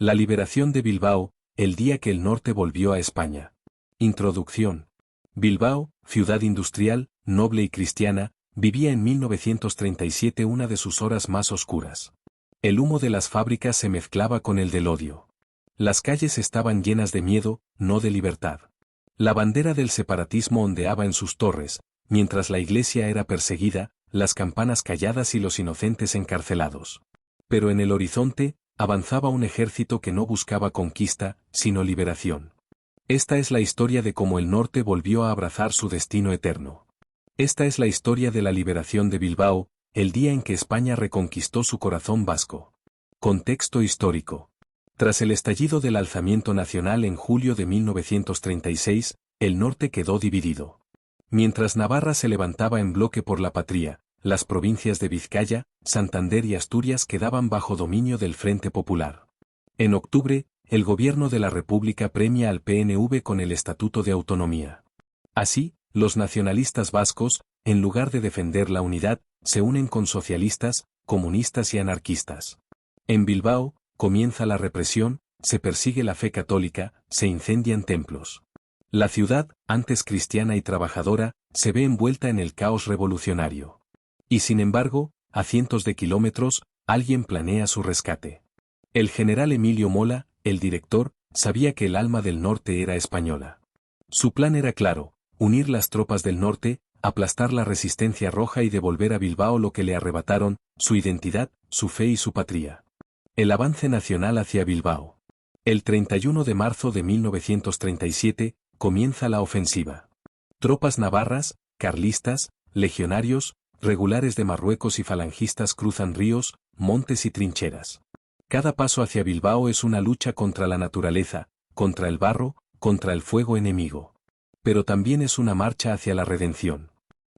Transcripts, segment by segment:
La liberación de Bilbao, el día que el norte volvió a España. Introducción. Bilbao, ciudad industrial, noble y cristiana, vivía en 1937 una de sus horas más oscuras. El humo de las fábricas se mezclaba con el del odio. Las calles estaban llenas de miedo, no de libertad. La bandera del separatismo ondeaba en sus torres, mientras la iglesia era perseguida, las campanas calladas y los inocentes encarcelados. Pero en el horizonte, avanzaba un ejército que no buscaba conquista, sino liberación. Esta es la historia de cómo el norte volvió a abrazar su destino eterno. Esta es la historia de la liberación de Bilbao, el día en que España reconquistó su corazón vasco. Contexto histórico. Tras el estallido del alzamiento nacional en julio de 1936, el norte quedó dividido. Mientras Navarra se levantaba en bloque por la patria, las provincias de Vizcaya, Santander y Asturias quedaban bajo dominio del Frente Popular. En octubre, el gobierno de la República premia al PNV con el Estatuto de Autonomía. Así, los nacionalistas vascos, en lugar de defender la unidad, se unen con socialistas, comunistas y anarquistas. En Bilbao, comienza la represión, se persigue la fe católica, se incendian templos. La ciudad, antes cristiana y trabajadora, se ve envuelta en el caos revolucionario. Y sin embargo, a cientos de kilómetros, alguien planea su rescate. El general Emilio Mola, el director, sabía que el alma del norte era española. Su plan era claro: unir las tropas del norte, aplastar la resistencia roja y devolver a Bilbao lo que le arrebataron, su identidad, su fe y su patria. El avance nacional hacia Bilbao. El 31 de marzo de 1937, comienza la ofensiva. Tropas navarras, carlistas, legionarios, regulares de Marruecos y falangistas cruzan ríos, montes y trincheras. Cada paso hacia Bilbao es una lucha contra la naturaleza, contra el barro, contra el fuego enemigo. Pero también es una marcha hacia la redención.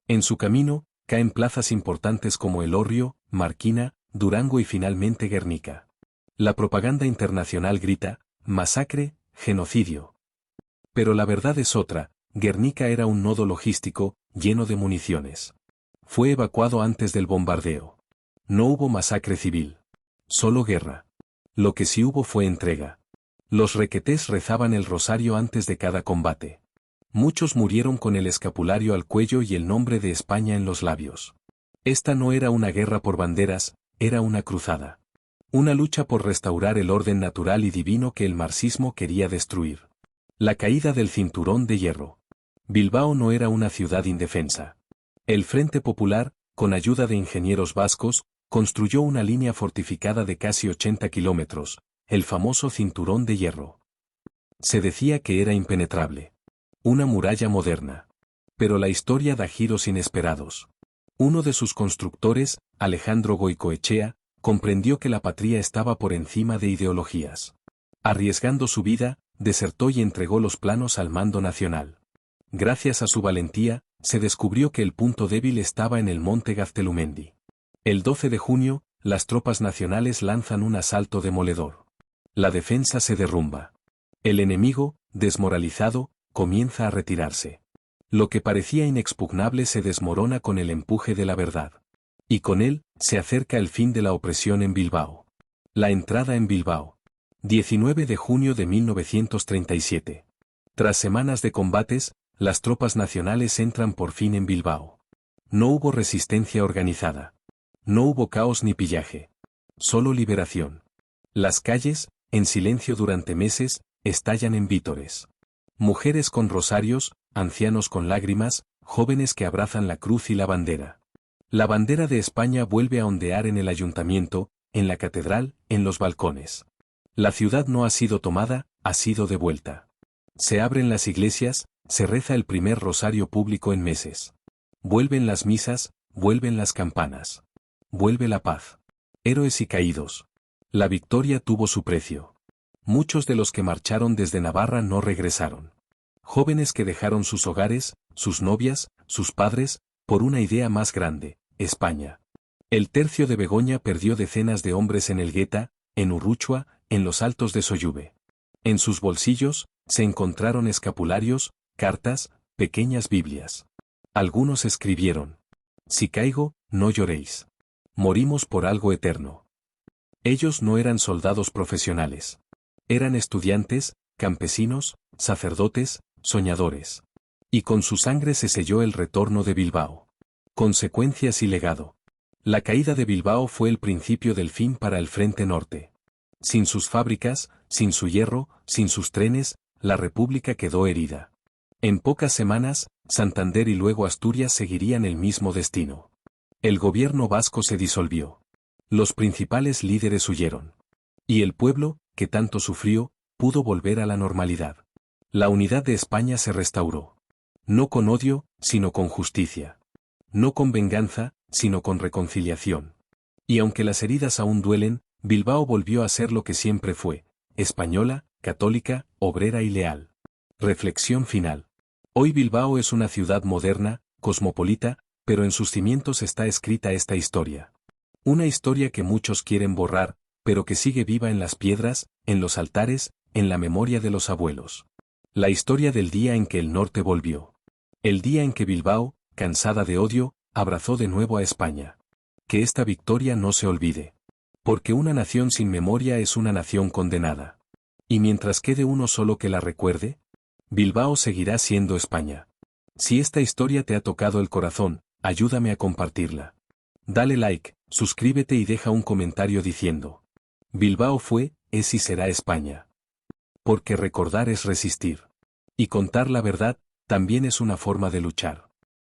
En su camino, caen plazas importantes como El Hórrio, Marquina, Durango y finalmente Guernica. La propaganda internacional grita: masacre, genocidio. Pero la verdad es otra: Guernica era un nodo logístico, lleno de municiones. Fue evacuado antes del bombardeo. No hubo masacre civil. Solo guerra. Lo que sí hubo fue entrega. Los requetés rezaban el rosario antes de cada combate. Muchos murieron con el escapulario al cuello y el nombre de España en los labios. Esta no era una guerra por banderas, era una cruzada. Una lucha por restaurar el orden natural y divino que el marxismo quería destruir. La caída del cinturón de hierro. Bilbao no era una ciudad indefensa. El Frente Popular, con ayuda de ingenieros vascos, construyó una línea fortificada de casi 80 kilómetros, el famoso cinturón de hierro. Se decía que era impenetrable. Una muralla moderna. Pero la historia da giros inesperados. Uno de sus constructores, Alejandro Goicoechea, comprendió que la patria estaba por encima de ideologías. Arriesgando su vida, desertó y entregó los planos al mando nacional. Gracias a su valentía, se descubrió que el punto débil estaba en el monte Gaztelumendi. El 12 de junio, las tropas nacionales lanzan un asalto demoledor. La defensa se derrumba. El enemigo, desmoralizado, comienza a retirarse. Lo que parecía inexpugnable se desmorona con el empuje de la verdad. Y con él, se acerca el fin de la opresión en Bilbao. La entrada en Bilbao. 19 de junio de 1937. Tras semanas de combates, las tropas nacionales entran por fin en Bilbao. No hubo resistencia organizada. No hubo caos ni pillaje. Solo liberación. Las calles, en silencio durante meses, estallan en vítores. Mujeres con rosarios, ancianos con lágrimas, jóvenes que abrazan la cruz y la bandera. La bandera de España vuelve a ondear en el ayuntamiento, en la catedral, en los balcones. La ciudad no ha sido tomada, ha sido devuelta. Se abren las iglesias, se reza el primer rosario público en meses. Vuelven las misas, vuelven las campanas. Vuelve la paz. Héroes y caídos. La victoria tuvo su precio. Muchos de los que marcharon desde Navarra no regresaron. Jóvenes que dejaron sus hogares, sus novias, sus padres, por una idea más grande, España. El tercio de Begoña perdió decenas de hombres en Elgueta, en Urruchua, en los altos de Soyube. En sus bolsillos, se encontraron escapularios, cartas, pequeñas Biblias. Algunos escribieron: si caigo, no lloréis. Morimos por algo eterno. Ellos no eran soldados profesionales. Eran estudiantes, campesinos, sacerdotes, soñadores. Y con su sangre se selló el retorno de Bilbao. Consecuencias y legado. La caída de Bilbao fue el principio del fin para el Frente Norte. Sin sus fábricas, sin su hierro, sin sus trenes, la República quedó herida. En pocas semanas, Santander y luego Asturias seguirían el mismo destino. El gobierno vasco se disolvió. Los principales líderes huyeron. Y el pueblo, que tanto sufrió, pudo volver a la normalidad. La unidad de España se restauró. No con odio, sino con justicia. No con venganza, sino con reconciliación. Y aunque las heridas aún duelen, Bilbao volvió a ser lo que siempre fue: española, católica, obrera y leal. Reflexión final. Hoy Bilbao es una ciudad moderna, cosmopolita, pero en sus cimientos está escrita esta historia. Una historia que muchos quieren borrar, pero que sigue viva en las piedras, en los altares, en la memoria de los abuelos. La historia del día en que el norte volvió. El día en que Bilbao, cansada de odio, abrazó de nuevo a España. Que esta victoria no se olvide. Porque una nación sin memoria es una nación condenada. Y mientras quede uno solo que la recuerde, Bilbao seguirá siendo España. Si esta historia te ha tocado el corazón, ayúdame a compartirla. Dale like, suscríbete y deja un comentario diciendo: Bilbao fue, es y será España. Porque recordar es resistir. Y contar la verdad, también es una forma de luchar.